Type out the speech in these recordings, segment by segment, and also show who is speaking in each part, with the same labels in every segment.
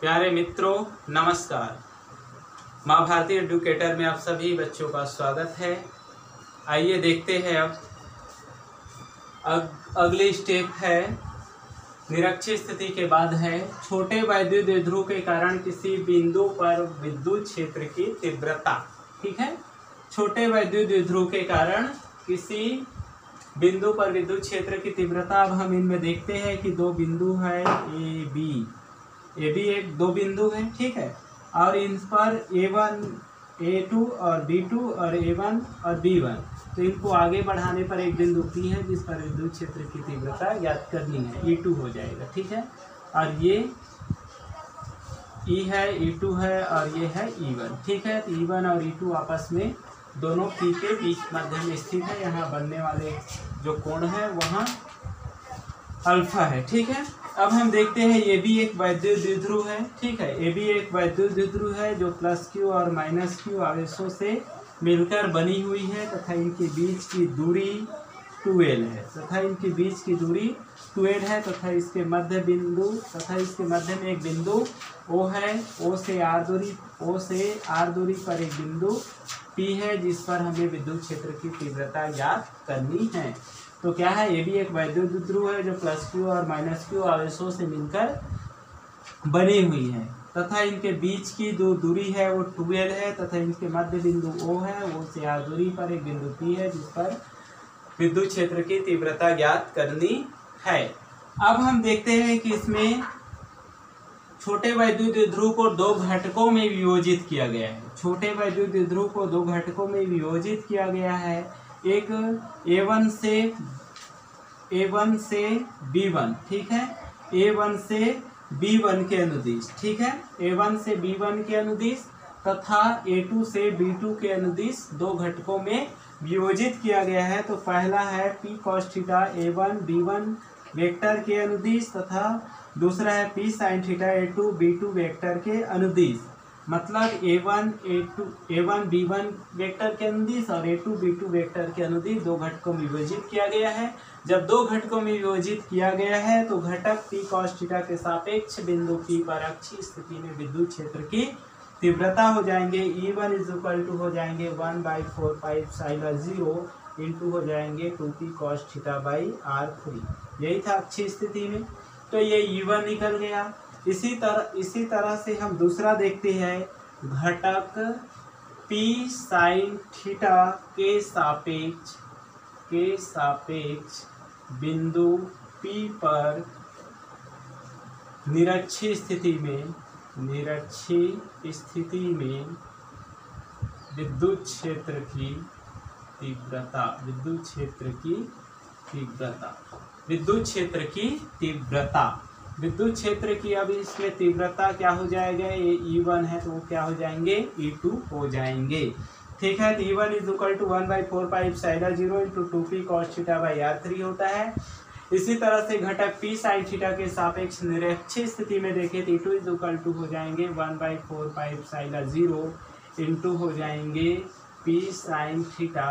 Speaker 1: प्यारे मित्रों नमस्कार। माँ भारती एडुकेटर में आप सभी बच्चों का स्वागत है। आइए देखते हैं अब अगली स्टेप है निरक्षीय स्थिति के बाद है छोटे वैद्युत द्विध्रुव के कारण किसी बिंदु पर विद्युत क्षेत्र की तीव्रता। ठीक है, छोटे वैद्युत द्विध्रुव के कारण किसी बिंदु पर विद्युत क्षेत्र की तीव्रता। अब हम इनमें देखते हैं कि दो बिंदु है ए बी एक दो बिंदु है। ठीक है, और इन पर A1 A2 और B2 और A1 और B1, तो इनको आगे बढ़ाने पर एक बिंदु P है जिस पर विद्युत क्षेत्र की तीव्रता ज्ञात करनी है, E2 हो जाएगा। ठीक है, और ये E है, E2 है और ये है E1। ठीक है, तो E1 और E2 आपस में दोनों P के बीच मध्य में स्थित है। यहाँ बनने वाले जो कोण है वहाँ अल्फा है। ठीक है, अब हम देखते हैं ये भी एक वैद्युत द्विध्रुव है। ठीक है, ये भी एक वैद्युत द्विध्रुव है जो प्लस Q और माइनस Q आवेशों से मिलकर बनी हुई है तथा इनके बीच की दूरी 2L है तथा इसके मध्य बिंदु तथा इसके मध्य में एक बिंदु O है। O से R दूरी पर एक बिंदु P है जिस पर हमें विद्युत क्षेत्र की तीव्रता ज्ञात करनी है। तो क्या है, ये भी एक वैद्युत द्विध्रुव है जो प्लस Q और माइनस Q आवेशों से मिलकर बनी हुई है तथा इनके बीच की जो दूरी है वो 2L है तथा इनके मध्य बिंदु O है। O से R दूरी पर एक बिंदु P है जिस पर विद्युत क्षेत्र की तीव्रता ज्ञात करनी है। अब हम देखते हैं कि इसमें छोटे वैद्युत द्विध्रुव को दो घटकों में विभाजित किया गया है। छोटे वैद्युत द्विध्रुव को दो घटकों में विभाजित किया गया है, एक A1 से B1। ठीक है, A1 से B1 के अनुदिश। ठीक है, A1 से B1 के अनुदिश तथा A2 से B2 के अनुदिश दो घटकों में विभाजित किया गया है। तो पहला है P cos theta A1 B1 vector के अनुदिश तथा दूसरा है P sin theta A2 B2 vector के अनुदिश। मतलब A1 B1 वेक्टर के अनुदिश और A2 B2 वेक्टर के अनुदिश दो घटकों में विभाजित किया गया है। जब दो घटकों में विभाजित किया गया है तो घटक P cos थीटा के सापेक्ष बिंदु P पर अक्षीय स्थिति में विद्युत क्षेत्र की तीव्रता हो जाएंगे E1 = हो जाएंगे 1/4 पाई एप्सिलॉन 0 इंटू हो जाएंगे 2P cos थीटा R3। यही था अक्षीय स्थिति में, तो ये E1 निकल गया। इसी तरह से हम दूसरा देखते हैं घटक P sin थीटा के सापेक्ष बिंदु P पर निरक्षीय स्थिति में विद्युत क्षेत्र की तीव्रता। विद्युत क्षेत्र की अब इसमें तीव्रता क्या हो जाएगा, ये E1 है तो वो क्या हो जाएंगे, E2 हो जाएंगे। ठीक है, तो E1 = 1/4 pi epsilon 0 into 2P cos theta R3 होता है। इसी तरह से घटक P sin थीटा के सापेक्ष निरक्षीय स्थिति में देखें तो E2 = हो जाएंगे 1/4 पाई एप्सिलॉन 0 इंटू हो जाएंगे P sin थीटा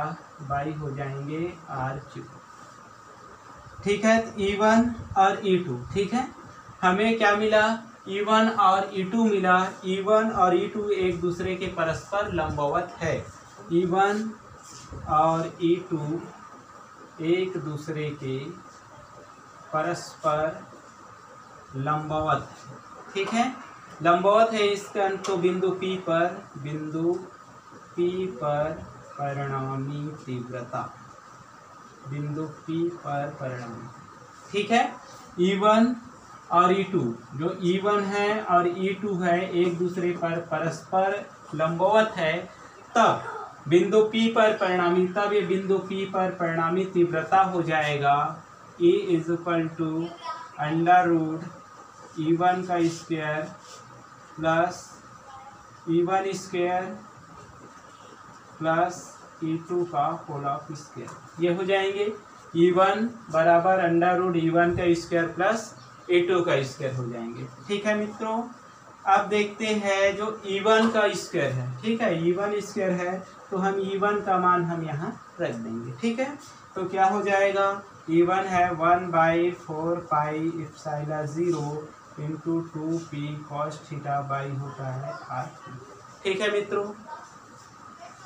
Speaker 1: हो जाएंगे R3। ठीक है, तो E1 और E2। ठीक है, हमें क्या मिला, E1 और E2 मिला। E1 और E2 एक दूसरे के परस्पर लंबवत है। E1 और E2 एक दूसरे के परस्पर लंबवत है। ठीक है, लंबवत है इसका तो बिंदु P पर परिणामी तीव्रता। ठीक है, E1 और E2 जो E1 है और E2 है एक दूसरे पर परस्पर लंबवत है, तब बिंदु P पर परिणामी तीव्रता हो जाएगा E = √E1 का square plus E1 square plus E2 का होल स्क्वायर। ये हो जाएंगे E1 बराबर √E1 का स्क्वायर प्लस E2 का स्क्वायर हो जाएंगे। ठीक है मित्रों, अब देखते हैं जो E1 का स्क्वायर है। ठीक है, E1 स्क्वायर है तो हम E1 का मान हम यहाँ रख देंगे। ठीक है, तो क्या हो जाएगा, E1 है 1/4 pi epsilon 0 into 2p cos theta by होता है r। ठीक है मित्रों,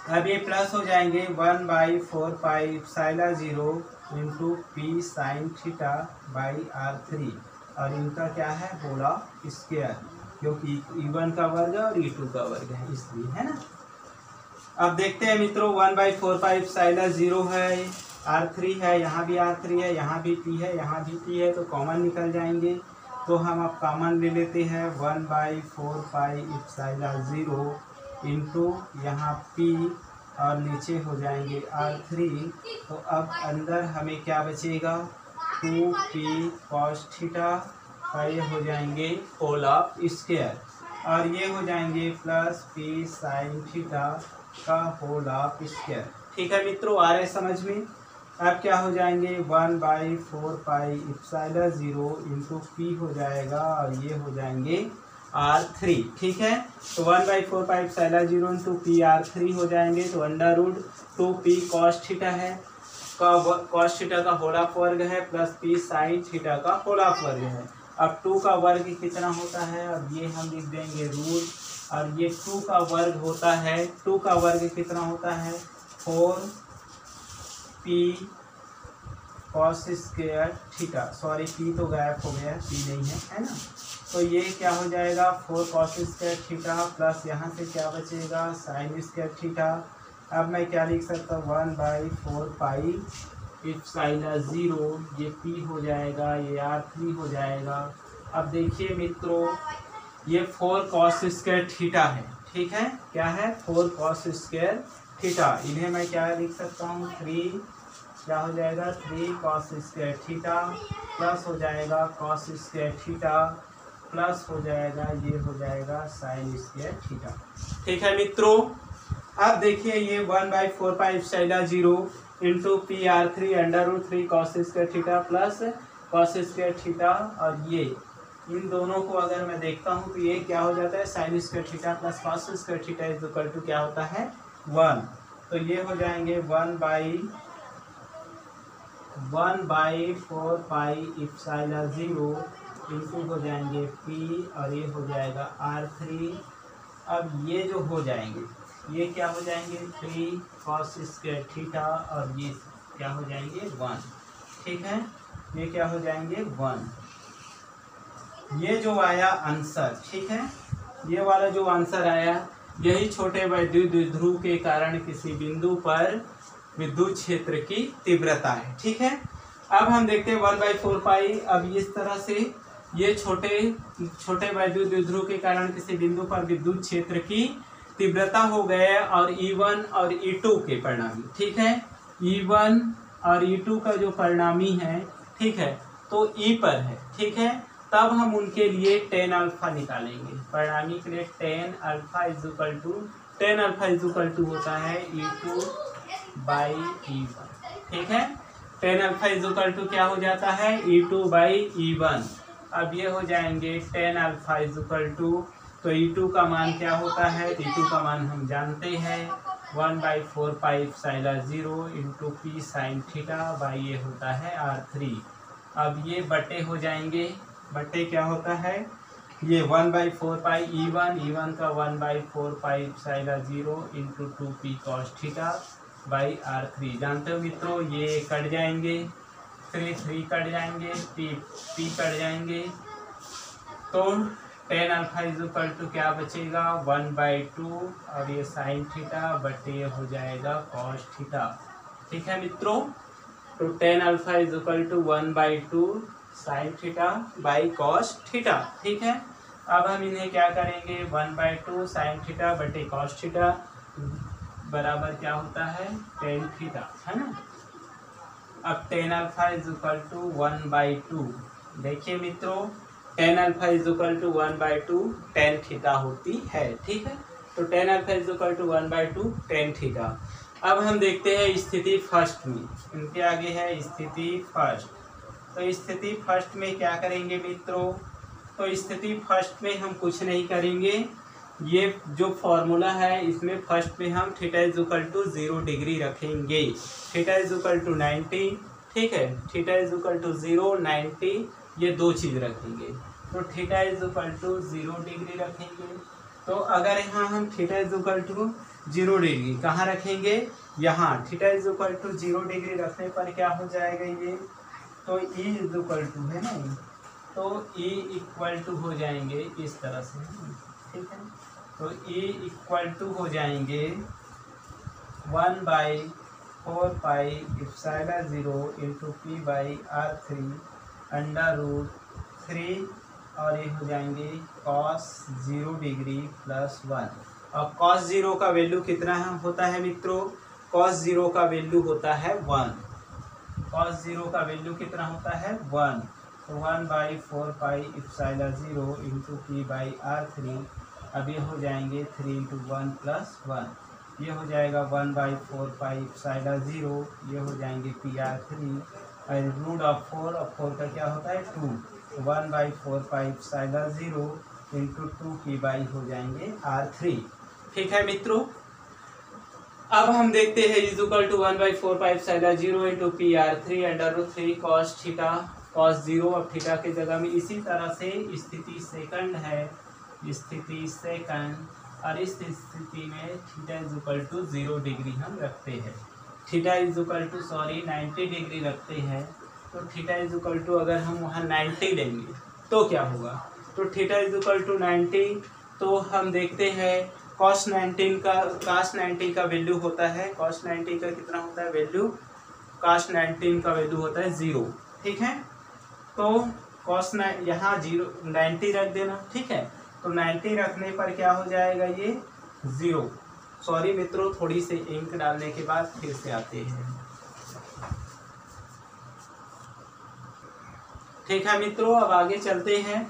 Speaker 1: अब ये प्लस हो जाएंगे 1/4 epsilon 0 into P sign theta by r3, और इनका क्या है होला स्क्वायर, क्योंकि E1 का वर्ग और E2 का वर्ग है इसलिए, है ना। अब देखते हैं मित्रों, 1/4 एप्सिलॉन 0 है, R3 है, यहाँ भी R3 है, यहाँ भी P है, यहाँ भी P है, तो कॉमन निकल जाएंगे। तो हम अब कॉमन ले लेते हैं 1/4 एप्सिलॉन 0 इंटू यहाँ P और नीचे हो जाएंगे R3। तो अब अंदर हमें क्या बचेगा 2p cos थीटा, और ये हो जाएंगे होल ऑफ स्क्वायर, और ये हो जाएंगे प्लस p साइन थीटा का होल ऑफ स्क्वायर। ठीक है मित्रों, आ रहे समझ में। अब क्या हो जाएंगे 1/4 एप्सिलॉन 0 इंटू पी हो जाएगा, और ये हो जाएंगे R3। ठीक है, तो 1/4 एप्सिलॉन 0 इंटू पी R3 हो जाएंगे, तो under root 2p cos theta है cos थीटा का होल ऑफ वर्ग है, प्लस p साइन थीटा का होल ऑफ वर्ग है। अब 2 का वर्ग कितना होता है, अब ये हम लिख देंगे रूट, और ये 2 का वर्ग होता है, 2 का वर्ग कितना होता है 4p cos square theta, sorry p तो गायब हो गया, p नहीं है ना। तो ये क्या हो जाएगा 4 cos स्क्वायर थीटा, प्लस यहाँ से क्या बचेगा साइन स्क्वायर थीटा। अब मैं क्या लिख सकता हूँ 1/4 एप्सिलॉन 0, ये p हो जाएगा, ये R3 हो जाएगा। अब देखिए मित्रों, ये 4 cos स्क्वायर थीटा है, ठीक है, क्या है 4 cos स्क्वायर थीटा, इन्हें मैं क्या लिख सकता हूँ 3, क्या हो जाएगा 3 cos स्क्वायर थीटा, प्लस हो जाएगा cos स्क्वायर थीटा, प्लस हो जाएगा ये हो जाएगा साइन स्क्वायर थीटा। ठीक है मित्रों, अब देखिए ये 1/4 epsilon 0 into P R3 under root 3 cos square theta plus cos square theta, और ये इन दोनों को अगर मैं देखता हूँ तो ये क्या हो जाता है sine square theta plus cos square theta is equal to क्या होता है 1। तो ये हो जाएंगे 1/4 एप्सिलॉन 0 इंटू हो जाएंगे p, और ये हो जाएगा R3। अब ये जो हो जाएंगे ये क्या हो जाएंगे 3 cos स्क्वायर थीटा, और ये क्या हो जाएंगे 1। ठीक है, ये क्या हो जाएंगे 1। ये जो आया आंसर, ठीक है, ये वाला जो आंसर आया, यही छोटे वैद्युत द्विध्रुव के कारण किसी बिंदु पर विद्युत क्षेत्र की तीव्रता है। ठीक है, अब हम देखते हैं 1/4। अब इस तरह से ये छोटे वैद्युत द्विध्रुव के कारण किसी बिंदु पर विद्युत क्षेत्र की तीव्रता हो गए, और E1 और E2 के परिणामी। ठीक है, E1 और E2 का जो परिणामी है, ठीक है, तो E पर है। ठीक है, तब हम उनके लिए tan अल्फा निकालेंगे, परिणामी के लिए tan alpha is equal to होता है E2 बाई E1। ठीक है, tan alpha is equal to क्या हो जाता है E2 बाई E1। अब ये हो जाएंगे tan alpha is equal to, तो E2 का मान क्या होता है, E2 का मान हम जानते हैं 1/4 epsilon 0 into P sign theta by ये होता है R3। अब ये बटे हो जाएंगे, बटे क्या होता है ये 1/4 E1 का 1/4 epsilon 0 into 2p cos theta by R3। जानते हो मित्रों, ये कट जाएंगे, 3 कट जाएंगे, p कट जाएंगे, तो tan alpha is equal to क्या बचेगा 1/2, और ये साइन थीटा बटे हो जाएगा cos थीटा। ठीक है मित्रों, तो tan alpha is equal to 1/2 sine theta by cos theta. ठीक है, अब हम इन्हें क्या करेंगे 1/2 साइन थीटा बटे cos थीटा बराबर क्या होता है tan थीटा, है ना। अब tan alpha is equal to 1/2, देखिए मित्रों tan alpha is equal to 1/2 tan theta होती है। ठीक है, तो tan alpha is equal to 1/2 tan theta. अब हम देखते हैं स्थिति फर्स्ट में, इनके आगे है स्थिति फर्स्ट। तो स्थिति फर्स्ट में क्या करेंगे मित्रों, तो स्थिति फर्स्ट में हम कुछ नहीं करेंगे, ये जो फॉर्मूला है इसमें फर्स्ट में हम theta is equal to 0 degree रखेंगे, थीटा इज इक्वल टू 90। ठीक है, थीटा इज इक्वल टू 0 90, ये दो चीज़ रखेंगे। तो theta is equal to 0 degree रखेंगे। तो अगर यहाँ हम theta is equal to 0 degree कहाँ रखेंगे, यहाँ theta is equal to 0 degree रखने पर क्या हो जाएगा ये, तो ई इज इक्वल टू है ना, तो ई इक्वल टू हो जाएंगे इस तरह से, ठीक है। तो ई इक्वल टू हो जाएंगे 1/4 epsilon 0 into P by r3 √3 और ये हो जाएंगे cos 0 डिग्री प्लस 1। और cos 0 का वैल्यू कितना होता है मित्रों, cos 0 का वैल्यू होता है 1। cos 0 का वैल्यू कितना होता है 1। तो 1/4 epsilon 0 into P by r3, अब ये हो जाएंगे 3 इंटू 1 प्लस 1, ये हो जाएगा 1/4 एप्सिलॉन 0, ये हो जाएंगे PR3 और रूट ऑफ 4 और 4 का क्या होता है 2, 1/4 एप्सिलॉन 0 इंटू 2 पी बाई हो जाएंगे R3। ठीक है मित्रों, अब हम देखते हैं is equal to 1/4 epsilon 0 into PR3 √3 cos theta cos 0, अब थीटा के जगह में इसी तरह से स्थिति सेकंड है, स्थिति सेकंड, और इस स्थिति में theta is equal to 0 degree हम रखते हैं, theta is equal to 90 degree रखते हैं। तो थीटा इज इक्वल टू अगर हम वहाँ 90 लेंगे तो क्या होगा, तो थीटा इज इक्वल टू 90, तो हम देखते हैं cos 90 का वैल्यू होता है, cos 90 का कितना होता है वैल्यू, cos 90 का वैल्यू होता है 0, ठीक है। तो cos यहाँ 90 रख देना, ठीक है। तो 90 रखने पर क्या हो जाएगा ये 0। सॉरी मित्रों, थोड़ी सी इंक डालने के बाद फिर से आते हैं। ठीक है मित्रों, अब आगे चलते हैं।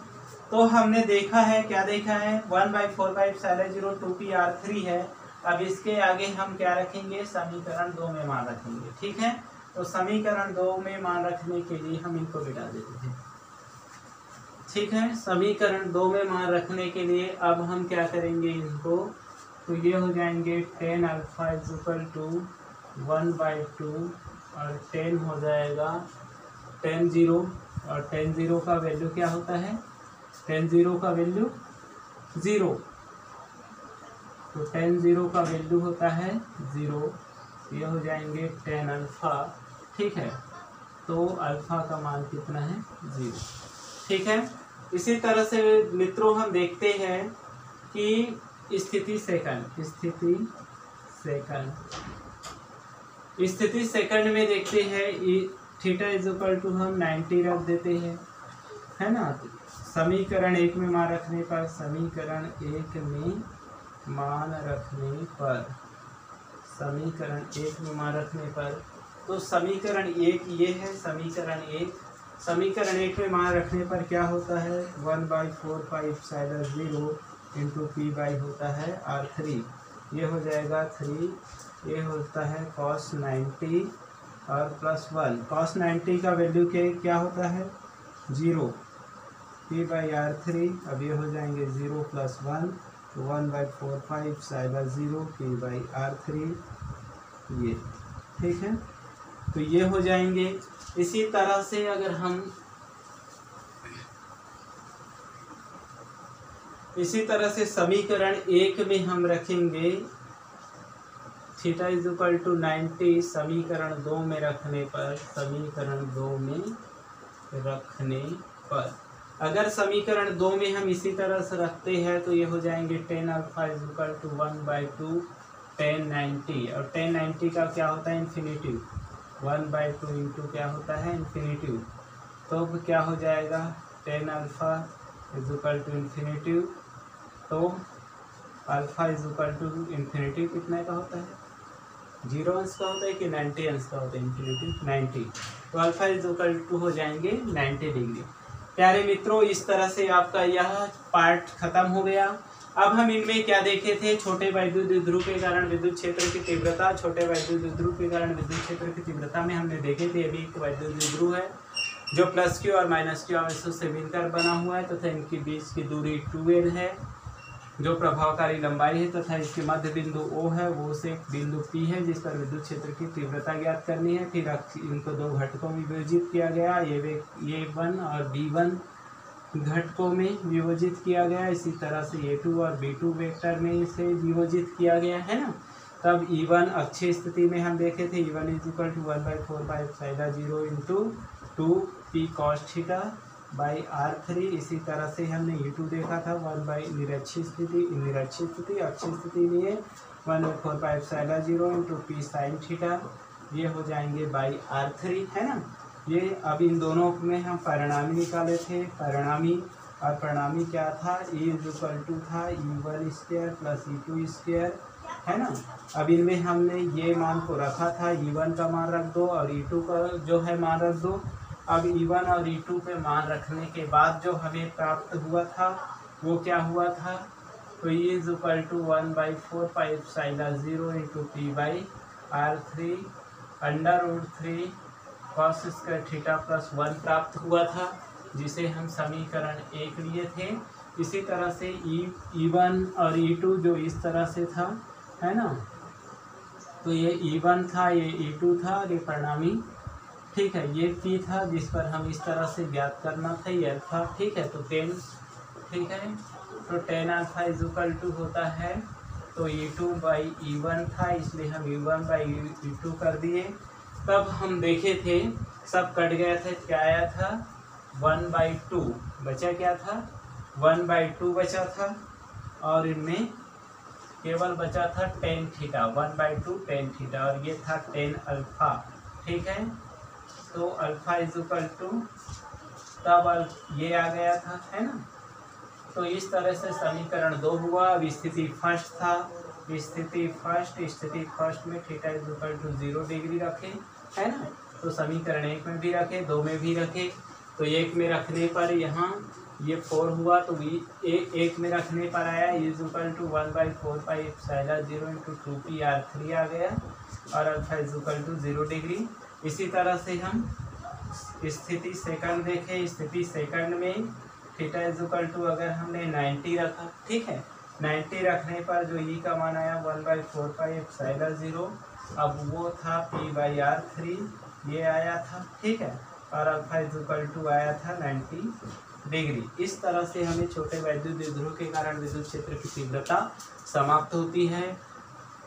Speaker 1: तो हमने देखा है, क्या देखा है 1/4 एप्सिलॉन 0 2PR3 है। अब इसके आगे हम क्या रखेंगे, समीकरण 2 में मान रखेंगे, ठीक है। तो समीकरण 2 में मान रखने के लिए हम इनको बिठा देते हैं, ठीक है। समीकरण 2 में मान रखने के लिए अब हम क्या करेंगे इनको, तो ये हो जाएंगे 10 अल्फा इज इक्वल टू 1/2 और 10 हो जाएगा 10 0, और 10 0 का वैल्यू क्या होता है, 10 0 का वैल्यू 0, तो 10 0 का वैल्यू होता है 0, ये हो जाएंगे 10 अल्फा, ठीक है। तो अल्फा का मान कितना है 0, ठीक है। इसी तरह से मित्रों हम देखते हैं कि स्थिति सेकंड में देखते हैं थीटा इज इक्वल टू हम 90 रख देते हैं, है ना। समीकरण 1 में मान रखने पर, समीकरण 1 में मान रखने पर, तो समीकरण 1 ये है, समीकरण 1 में मान रखने पर क्या होता है 1/4 एप्सिलॉन 0 इंटू पी बाई होता है R3, ये हो जाएगा 3, ये होता है cos 90 और प्लस 1, cos 90 का वैल्यू के क्या होता है 0, पी बाई R3, अब ये हो जाएंगे 0 plus 1, 1/4 epsilon 0 P by R3, ये ठीक है। तो ये हो जाएंगे। इसी तरह से अगर हम समीकरण 1 में हम रखेंगे थीटा इज इक्वल टू 90, समीकरण 2 में रखने पर अगर समीकरण 2 में हम इसी तरह से रखते हैं तो ये हो जाएंगे 10 अल्फा इज इक्वल टू 1/2 10 90, और 10 90 का क्या होता है इन्फिनिटिव, 1/2 इंटू क्या होता है इन्फिनिटिव, तो क्या हो जाएगा 10 alpha is equal to infinitive, तो alpha is equal to infinitive कितने का होता है 0 अंश का होता है कि 90 अंश का होता है, इन्फिनिटिव 90, तो अल्फा इज इक्वल टू हो जाएंगे 90 डिग्री। प्यारे मित्रों, इस तरह से आपका यह पार्ट खत्म हो गया। अब हम इनमें क्या देखे थे, छोटे वैद्युत द्विध्रुव के कारण विद्युत क्षेत्र की तीव्रता, छोटे वैद्युत द्विध्रुव के कारण विद्युत क्षेत्र की तीव्रता में हमने देखे थे अभी एक वैद्युत द्विध्रुव है जो +q और -q आवेशों से मिलकर बना हुआ है तथा इनके बीच की दूरी 2l है जो प्रभावकारी लंबाई है, तथा इसके मध्य बिंदु O है, वो से बिंदु P है जिस पर विद्युत क्षेत्र की तीव्रता ज्ञात करनी है। फिर इनको दो घटकों में विभाजित किया गया, A1 और B1, घटकों में विभाजित किया गया, इसी तरह से A2 और B2 वेक्टर में इसे विभाजित किया गया है ना। तब E1 अक्षीय स्थिति में हम देखे थे E1 equal to 1/4πε0 into 2p cos theta by R3। इसी तरह से हमने E2 देखा था 1 निरक्षीय स्थिति अक्षीय स्थिति में 1/4πε0 इंटू p sin थीटा, ये हो जाएंगे बाई R3 है ना। ये अब इन दोनों में हम परिणामी निकाले थे, परिणामी क्या था, E इक्वल टू था E1² प्लस E2² है ना। अब इनमें हमने ये मान को रखा था, E1 का मान रख दो और E2 का जो है मान रख दो। अब E1 और E2 पे मान रखने के बाद जो हमें प्राप्त हुआ था वो क्या हुआ था, तो E equal to 1/4πε0 into p by R3 √3 cos square theta plus 1 प्राप्त हुआ था, जिसे हम समीकरण 1 लिए थे। इसी तरह से E1 और E2 जो इस तरह से था है ना, तो ये E1 था, ये E2 था और ये परिणामी, ठीक है, ये P था जिस पर हम इस तरह से ज्ञात करना था, ये अल्फा, ठीक है। तो 10, ठीक है, तो 10 अल्फा इज इक्वल टू होता है, तो E2 बाई E1 था, इसलिए हम E1 बाई E2 कर दिए। तब हम देखे थे सब कट गया था, क्या आया था 1/2 बचा, क्या था 1/2 बचा था, और इनमें केवल बचा था tan थीटा 1/2 tan थीटा, और ये था tan अल्फा, ठीक है। तो अल्फा इज इक्वल टू तब ये आ गया था है ना। तो इस तरह से समीकरण 2 हुआ। अब स्थिति फर्स्ट था, स्थिति फर्स्ट में theta is equal to 0 degree रखे है ना। तो समीकरण 1 में भी रखे, 2 में भी रखे। तो 1 में रखने पर यहाँ ये 4 हुआ, तो 1 में रखने पर आया is equal to 1/4πε0 into 2p R3 आ गया, और alpha is equal to 0 degree. इसी तरह से हम स्थिति सेकंड देखें, स्थिति सेकंड में थीटा इज इक्वल टू अगर हमने 90 रखा, ठीक है, 90 रखने पर जो ई का मान आया 1/4πε0, अब वो था p बाई R3, ये आया था, ठीक है, और अल्फा इज इक्वल टू आया था 90 डिग्री। इस तरह से हमें छोटे वैद्युत द्विध्रुव के कारण विद्युत क्षेत्र की तीव्रता समाप्त होती है।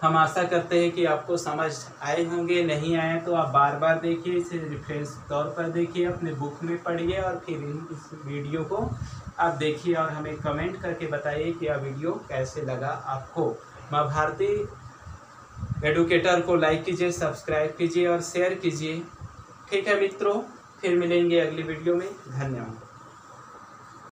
Speaker 1: हम आशा करते हैं कि आपको समझ आए होंगे, नहीं आए तो आप बार बार देखिए, इसे रेफरेंस तौर पर देखिए, अपने बुक में पढ़िए, और फिर इस वीडियो को आप देखिए और हमें कमेंट करके बताइए कि यह वीडियो कैसे लगा आपको। माँ भारती एडुकेटर को लाइक कीजिए, सब्सक्राइब कीजिए और शेयर कीजिए। ठीक है मित्रों, फिर मिलेंगे अगली वीडियो में। धन्यवाद।